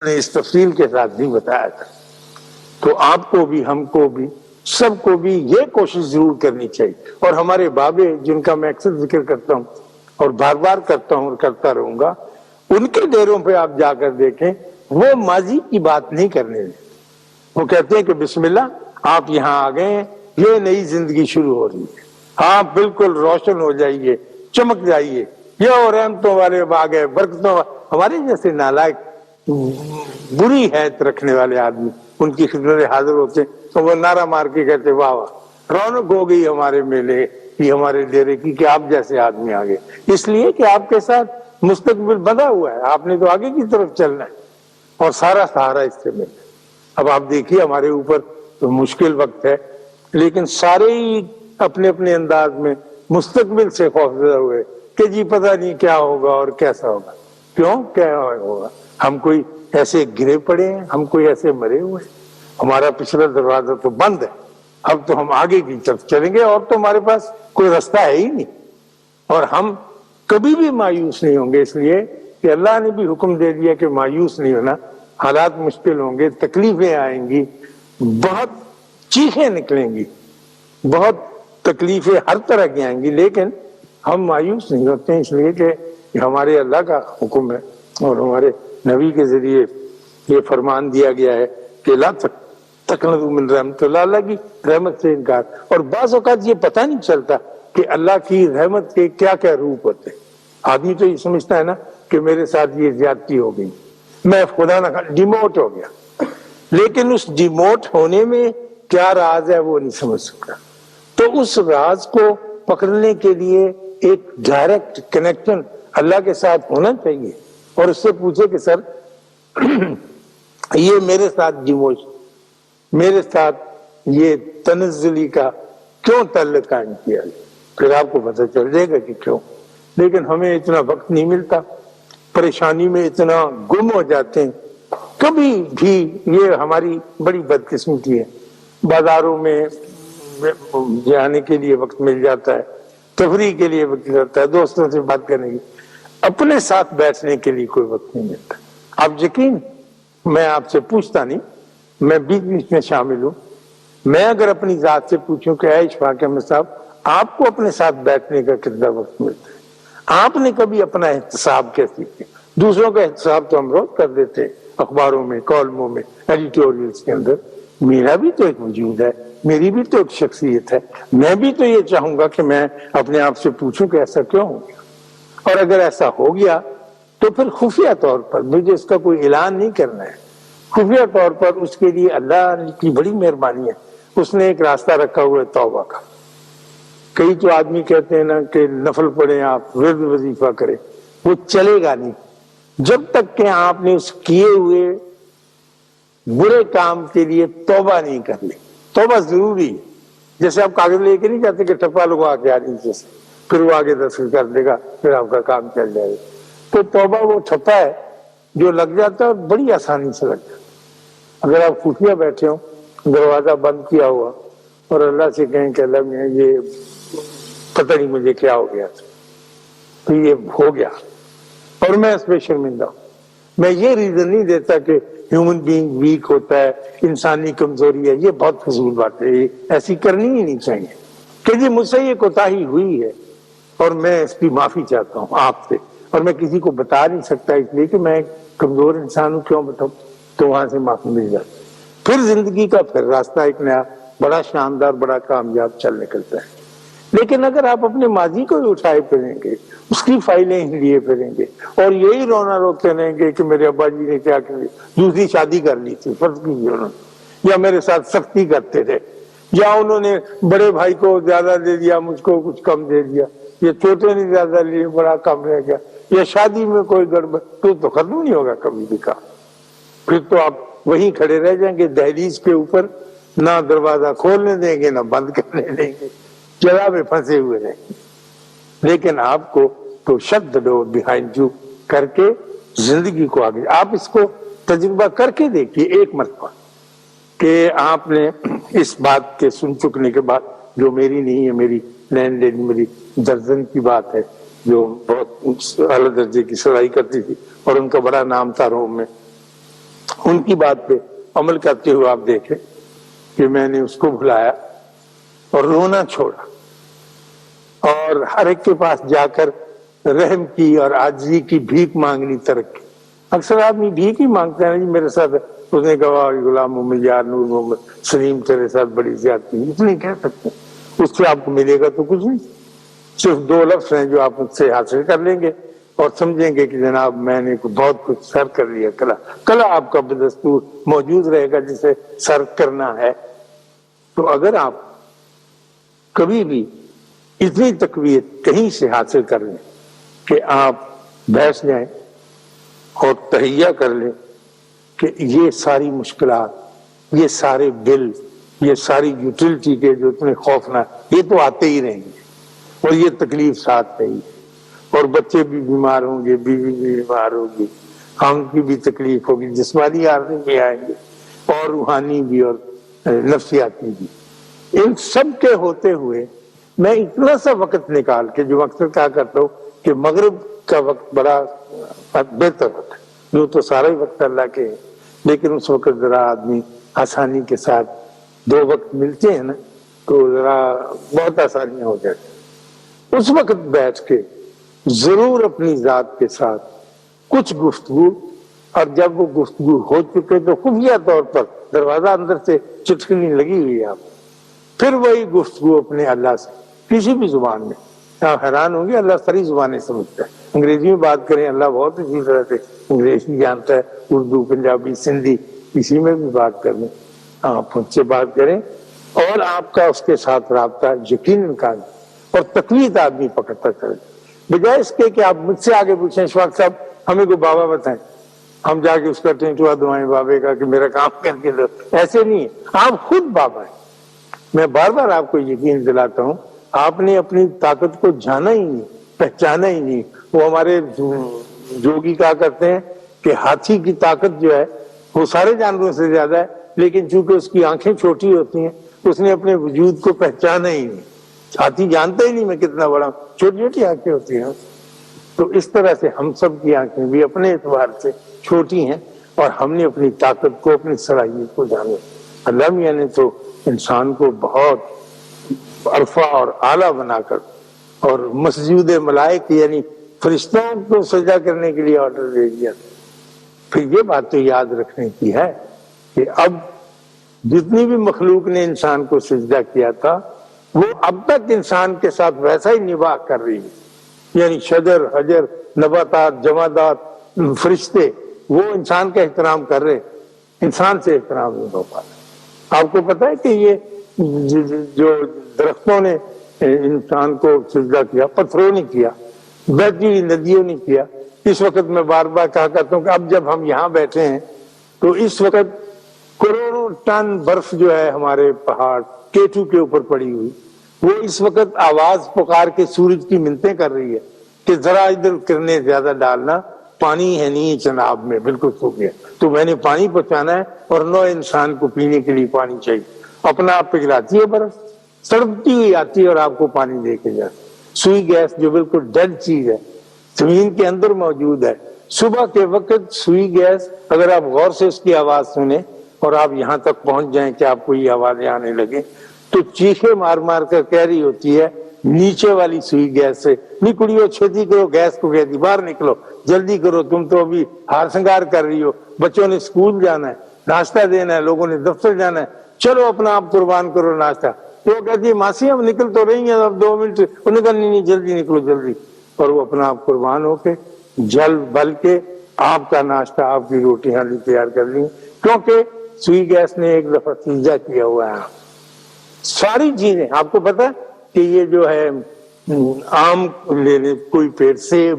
نے اس تفصیل کے ساتھ نہیں بتایا تھا. تو آپ کو بھی، ہم کو بھی، سب کو بھی یہ کوشش ضرور کرنی چاہیے. اور ہمارے بابے جن کا میں اکثر ذکر کرتا ہوں اور بار بار کرتا ہوں اور کرتا رہوں گا، ان کے ڈیروں پہ آپ جا کر دیکھیں، وہ ماضی کی بات نہیں کرنے دیں. وہ کہتے ہیں کہ بسم اللہ آپ یہاں آ گئے ہیں، یہ نئی زندگی شروع ہو رہی ہے، آپ بالکل روشن ہو جائیے، چمک جائیے، یہ رحمتوں والے باغ ہے، برکتوں والے. ہمارے جیسے نالائق بری حیت رکھنے والے آدمی ان کی خدمت میں حاضر ہوتے تو وہ نعرہ مار کے کہتے واہ واہ، رونق ہو گئی ہمارے میلے کی، ہمارے ڈیرے کی، کہ آپ جیسے آدمی آگے. اس لیے کہ آپ کے ساتھ مستقبل بندھا ہوا ہے، آپ نے تو آگے کی طرف چلنا ہے اور سارا سہارا اس سے ملنا ہے. اب آپ دیکھیے ہمارے اوپر تو مشکل وقت ہے، لیکن سارے ہی اپنے اپنے انداز میں مستقبل سے خوفزدہ ہوئے کہ جی پتہ نہیں کیا ہوگا اور کیسا ہوگا. کیوں کیا ہوگا؟ ہم کوئی ایسے گرے پڑے ہیں، ہم کوئی ایسے مرے ہوئے ہیں؟ ہمارا پچھلا دروازہ تو بند ہے، اب تو ہم آگے کی طرف چلیں گے اور تو ہمارے پاس کوئی راستہ ہے ہی نہیں. اور ہم کبھی بھی مایوس نہیں ہوں گے، اس لیے کہ اللہ نے بھی حکم دے دیا کہ مایوس نہیں ہونا. حالات مشکل ہوں گے، تکلیفیں آئیں گی، بہت چیخیں نکلیں گی، بہت تکلیفیں ہر طرح کی آئیں گی، لیکن ہم مایوس نہیں ہوتے ہیں، اس لیے کہ ہمارے اللہ کا حکم ہے اور ہمارے نبی کے ذریعے یہ فرمان دیا گیا ہے کہ لا تقنطوا من رحمت اللہ، اللہ کی رحمت سے انکار. اور بعض اوقات یہ پتہ نہیں چلتا کہ اللہ کی رحمت کے کیا کیا روپ ہوتے ہیں. آدمی تو یہ سمجھتا ہے نا کہ میرے ساتھ یہ زیادتی ہو گئی، میں خدا نہ ڈیموٹ ہو گیا، لیکن اس ڈیموٹ ہونے میں کیا راز ہے وہ نہیں سمجھ سکتا. تو اس راز کو پکڑنے کے لیے ایک ڈائریکٹ کنیکشن اللہ کے ساتھ ہونا چاہیے اور اس سے پوچھے کہ سر یہ میرے ساتھ ڈیموش، میرے ساتھ یہ تنزلی کا کیوں تعلق قائم کیا ہے؟ پھر آپ کو پتہ چل جائے گا کہ کیوں. لیکن ہمیں اتنا وقت نہیں ملتا، پریشانی میں اتنا گم ہو جاتے ہیں. کبھی بھی یہ ہماری بڑی بدقسمتی ہے، بازاروں میں جانے کے لیے وقت مل جاتا ہے، تفریح کے لیے وقت ملتا ہے، دوستوں سے بات کرنے کی، اپنے ساتھ بیٹھنے کے لیے کوئی وقت نہیں ملتا. آپ یقین، میں آپ سے پوچھتا نہیں، میں بیچ بیچ میں شامل ہوں. میں اگر اپنی ذات سے پوچھوں کہ اے اشفاق احمد صاحب، آپ کو اپنے ساتھ بیٹھنے کا کتنا وقت ملتا ہے؟ آپ نے کبھی اپنا احتساب کیسے کیا؟ دوسروں کا احتساب تو ہم روز کر دیتے ہیں، اخباروں میں، کالموں میں، ایڈیٹوریلز کے اندر. میرا بھی تو ایک وجود ہے، میری بھی تو ایک شخصیت ہے. میں بھی تو یہ چاہوں گا کہ میں اپنے آپ سے پوچھوں کہ ایسا کیوں ہو گیا، اور اگر ایسا ہو گیا تو پھر خفیہ طور پر مجھے اس کا کوئی اعلان نہیں کرنا ہے. خفیہ طور پر اس کے لیے اللہ کی بڑی مہربانی ہے، اس نے ایک راستہ رکھا ہوا ہے توبہ کا. کئی تو آدمی کہتے ہیں نا کہ نفل پڑھیں، آپ ورد وظیفہ کریں، وہ چلے گا نہیں جب تک کہ آپ نے اس کیے ہوئے برے کام کے لیے توبہ نہیں کر لی. توبہ ضروری ہے. جیسے آپ کاغذ لے کے نہیں جاتے کہ ٹھپا لگوا کے آدمی سے، پھر وہ آگے دستخط کر دے گا، پھر آپ کا کام چل جائے گا. تو توبہ وہ ٹھپا ہے جو لگ جاتا ہے، بڑی آسانی سے لگ جاتا ہے. اگر آپ خفیہ بیٹھے ہو، دروازہ بند کیا ہوا، اور اللہ سے کہیں کہ اللہ میں یہ پتہ نہیں مجھے کیا ہو گیا، تو یہ ہو گیا اور میں اس پہ شرمندہ ہوں. میں یہ ریزن نہیں دیتا کہ ہیومن بینگ ویک ہوتا ہے، انسانی کمزوری ہے، یہ بہت فضول بات ہے، ایسی کرنی ہی نہیں چاہیے کہ جی مجھ سے یہ کوتاہی ہوئی ہے اور میں اس کی معافی چاہتا ہوں آپ سے، اور میں کسی کو بتا نہیں سکتا اس لیے کہ میں ایک کمزور انسان ہوں، کیوں بتاؤں؟ تو وہاں سے معافی مل جاتی. پھر زندگی کا پھر راستہ ایک نیا بڑا شاندار، بڑا کامیاب چل نکلتا ہے. لیکن اگر آپ اپنے ماضی کو ہی اٹھائے پھریں گے، اس کی فائلیں ہی لیے پھریں گے اور یہی رونا روتے رہیں گے کہ میرے ابا جی نے کیا کیا، دوسری شادی کر لی تھی، فرض کیجیے انہوں نے، یا میرے ساتھ سختی کرتے تھے، یا انہوں نے بڑے بھائی کو زیادہ دے دیا، مجھ کو کچھ کم دے دیا، یہ چھوٹے نے زیادہ لیے، بڑا کم رہ گیا، یا شادی میں کوئی گڑبڑ، تو ختم نہیں ہوگا کبھی بھی کام. پھر تو آپ وہیں کھڑے رہ جائیں گے دہلیز کے اوپر، نہ دروازہ کھولنے دیں گے نہ بند کرنے دیں گے، جگہ میں پھنسے ہوئے رہیں گے. لیکن آپ کو تو shut the door behind you کر کے زندگی کو آگے، آپ اس کو تجربہ کر کے دیکھیے ایک مرتبہ کہ آپ نے اس بات کے سن چکنے کے بعد، جو میری نہیں ہے، میری لینڈ لیڈی، میری درجن کی بات ہے، جو بہت اعلیٰ درجے کی سلائی کرتی تھی اور ان کا بڑا نام تھا روم میں. ان کی بات پہ عمل کرتے ہوئے آپ دیکھیں کہ میں نے اس کو بلایا اور رونا چھوڑا اور ہر ایک کے پاس جا کر رحم کی اور عاجزی کی بھیک مانگنی ترک کی۔ اکثر آدمی بھیک ہی مانگتا ہے، میرے ساتھ اس نے کہا غلام محمد یار نور محمد سلیم تیرے ساتھ بڑی زیادتی، اتنی کہہ سکتے، اس سے آپ کو ملے گا تو کچھ نہیں، صرف 2 لفظ ہیں جو آپ مجھ سے حاصل کر لیں گے اور سمجھیں گے کہ جناب میں نے بہت کچھ سر کر لیا، کلا آپ کا بدستور موجود رہے گا جسے سر کرنا ہے۔ تو اگر آپ کبھی بھی اتنی تقویت کہیں سے حاصل کر لیں کہ آپ بیٹھ جائیں اور تہیہ کر لیں کہ یہ ساری مشکلات، یہ سارے بل، یہ ساری یوٹیلٹی کے جو اتنے خوفناک، یہ تو آتے ہی رہیں گے اور یہ تکلیف ساتھ رہی ہے، اور بچے بھی بیمار ہوں گے، بیوی بھی بیمار ہوگی، ہم کی بھی تکلیف ہوگی، جسمانی عارضے بھی آئیں گے اور روحانی بھی اور نفسیاتی بھی۔ ان سب کے ہوتے ہوئے میں اتنا سا وقت نکال کے، جو اکثر کہا کرتا ہوں کہ مغرب کا وقت بڑا بہتر وقت ہے، جو تو سارا ہی وقت اللہ کے ہے، لیکن اس وقت ذرا آدمی آسانی کے ساتھ 2 وقت ملتے ہیں نا تو ذرا بہت آسانیاں ہو جاتی۔ اس وقت بیٹھ کے ضرور اپنی ذات کے ساتھ کچھ گفتگو، اور جب وہ گفتگو ہو چکے تو خفیہ طور پر دروازہ اندر سے چٹکنی لگی ہوئی ہے آپ، پھر وہی گفتگو اپنے اللہ سے کسی بھی زبان میں۔ آپ حیران ہوں گے اللہ ساری زبانیں سمجھتا ہے، انگریزی میں بات کریں اللہ بہت اچھی طرح سے انگریزی جانتا ہے، اردو، پنجابی، سندھی، کسی میں بھی بات کریں آپ ان سے بات کریں اور آپ کا اس کے ساتھ رابطہ یقیناً قائم اور تقویت آدمی پکڑتا چلے، بجائے اس کے کہ آپ مجھ سے آگے پوچھیں اشفاق صاحب ہمیں کوئی بابا بتائیں، ہم جا کے اس کا ٹینٹوا دعائیں بابے کا کہ میرا کام کر کے دو، ایسے نہیں ہے، آپ خود بابا ہیں۔ میں بار بار آپ کو یقین دلاتا ہوں، آپ نے اپنی طاقت کو جانا ہی نہیں، پہچانا ہی نہیں۔ وہ ہمارے جوگی کہا کرتے ہیں کہ ہاتھی کی طاقت جو ہے وہ سارے جانوروں سے زیادہ ہے، لیکن چونکہ اس کی آنکھیں چھوٹی ہوتی ہیں اس نے اپنے وجود کو پہچانا ہی نہیں۔ ہاتھی جانتا ہی نہیں میں کتنا بڑا ہوں، چھوٹی چھوٹی آنکھیں ہوتی ہیں۔ تو اس طرح سے ہم سب کی آنکھیں بھی اپنے اعتبار سے چھوٹی ہیں اور ہم نے اپنی طاقت کو، اپنی صلاحیت کو جانا۔ اللہ میاں نے تو انسان کو بہت عرفہ اور اعلیٰ بنا کر اور مسجود ملائک یعنی فرشتوں کو سجدہ کرنے کے لیے آرڈر دے دیا۔ پھر یہ بات تو یاد رکھنے کی ہے کہ اب جتنی بھی مخلوق نے انسان کو سجدہ کیا تھا وہ اب تک انسان کے ساتھ ویسا ہی نباہ کر رہی ہے، یعنی شجر، حجر، نباتات، جمادات، فرشتے وہ انسان کا احترام کر رہے، انسان سے احترام نہیں ہو پاتا۔ آپ کو پتا ہے کہ یہ جو درختوں نے انسان کو سجدہ کیا، پتھروں نے کیا، بہتی ہوئی ندیوں نے کیا۔ اس وقت میں بار بار کہا کرتا ہوں کہ اب جب ہم یہاں بیٹھے ہیں تو اس وقت کروڑوں ٹن برف جو ہے ہمارے پہاڑ K2 کے اوپر پڑی ہوئی، وہ اس وقت آواز پکار کے سورج کی منتیں کر رہی ہے کہ ذرا ادھر کرنے زیادہ ڈالنا، پانی ہے نہیں چناب میں، بالکل سوکھ گیا، تو میں نے پانی پہنچانا ہے اور نو انسان کو پینے کے لیے پانی چاہیے۔ اپنا آپ پگھلاتی ہے برف، سڑکتی ہوئی آتی ہے اور آپ کو پانی دے کے جاتی۔ سوئی گیس جو بالکل ڈیڈ چیز ہے زمین کے اندر موجود ہے، صبح کے وقت سوئی گیس اگر آپ غور سے اس کی آواز سنیں اور آپ یہاں تک پہنچ جائیں کہ آپ کو یہ آوازیں آنے لگے تو چیخے مار مار کر کہہ رہی ہوتی ہے نیچے والی سوئی گیس سے، نہیں کڑیو چھتی کرو، گیس کو کہتی باہر نکلو، جلدی کرو، تم تو ابھی ہار سنگار کر رہی ہو، بچوں نے اسکول جانا ہے، ناشتہ دینا ہے، لوگوں نے دفتر جانا ہے، چلو اپنا آپ قربان کرو ناشتہ۔ تو وہ کہتی ہے ماسی ہم نکل تو رہی ہیں اب 2 منٹ، انہوں نے کہا نہیں جلدی نکلو جلدی، اور وہ اپنا آپ قربان ہو کے جل بل کے آپ کا ناشتہ، آپ کی روٹی حالی تیار کر لی، کیونکہ سوئی گیس نے ایک دفعہ سجدہ کیا ہوا ہے۔ ساری چیزیں آپ کو پتا کہ یہ جو ہے آم لے لیں، کوئی پیڑ سیب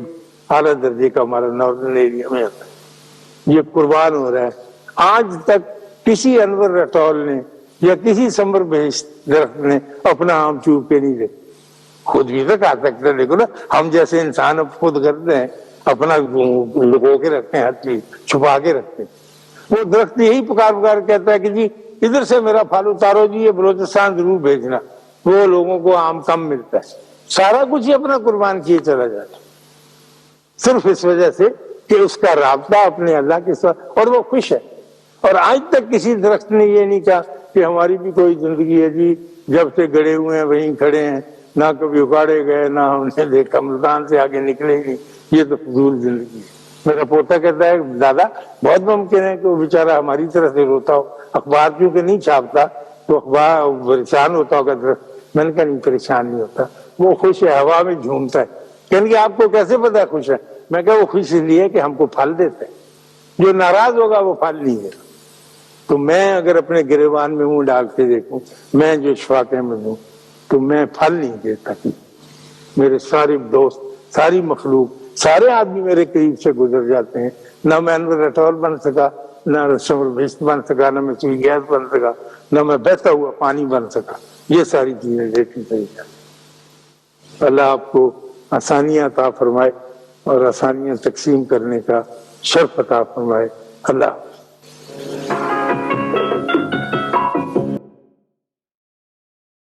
اعلیٰ درجے کا ہمارا ناردرن ایریا میں ہوتا ہے، یہ قربان ہو رہا ہے۔ آج تک کسی انور رٹول نے یا کسی سمر بہشت درخت نے اپنا آم چوب کے نہیں دے، خود بھی تو کھا سکتے ہیں، دیکھو نا ہم جیسے انسان اب خود کرتے ہیں، اپنا لگو کے رکھتے ہیں، ہر چیز چھپا کے رکھتے ہیں۔ وہ درخت یہی پکار پکار کہتا ہے کہ جی ادھر سے میرا پھل اتارو جی، یہ بلوچستان ضرور بھیجنا، وہ لوگوں کو آم کم ملتا ہے، سارا کچھ ہی اپنا قربان کیے چلا جاتا صرف اس وجہ سے کہ اس کا رابطہ اپنے اللہ کے ساتھ، اور وہ خوش ہے۔ اور آج تک کسی درخت نے یہ نہیں کہا کہ ہماری بھی کوئی زندگی ہے جی، جب سے گڑے ہوئے ہیں وہیں کھڑے ہیں، نہ کبھی اگاڑے گئے، نہ ہم نے دیکھا ملتان سے آگے نکلے نہیں، یہ تو فضول زندگی ہے۔ میرا پوتا کہتا ہے دادا بہت ممکن ہے کہ وہ بیچارہ ہماری طرح سے روتا ہو، اخبار کیونکہ نہیں چھاپتا تو اخبار پریشان ہوتا ہوگا درخت۔ میں نے کہا نہیں پریشان نہیں ہوتا، وہ خوش ہے، ہوا میں جھومتا ہے۔ کہنے کہ آپ کو کیسے پتا ہے خوش ہے؟ میں کہا وہ خوش اس لیے کہ ہم کو پھل دیتا ہے، جو ناراض ہوگا وہ پھل نہیں دے گا۔ تو میں اگر اپنے گریبان میں منہ ڈال کے دیکھوں، میں جو اشفاق میں ہوں تو میں پھل نہیں دیتا۔ میرے سارے دوست، ساری مخلوق، سارے آدمی میرے قریب سے گزر جاتے ہیں، نہ میں انور رٹول بن سکا، نہ رسم البشت بن سکا، نہ میں سوئی گیس بن سکا، نہ میں بہتا ہوا پانی بن سکا۔ یہ ساری چیزیں دیکھنی چاہیے۔ اللہ آپ کو آسانیاں عطا فرمائے اور آسانیاں تقسیم کرنے کا شرف عطا فرمائے۔ اللہ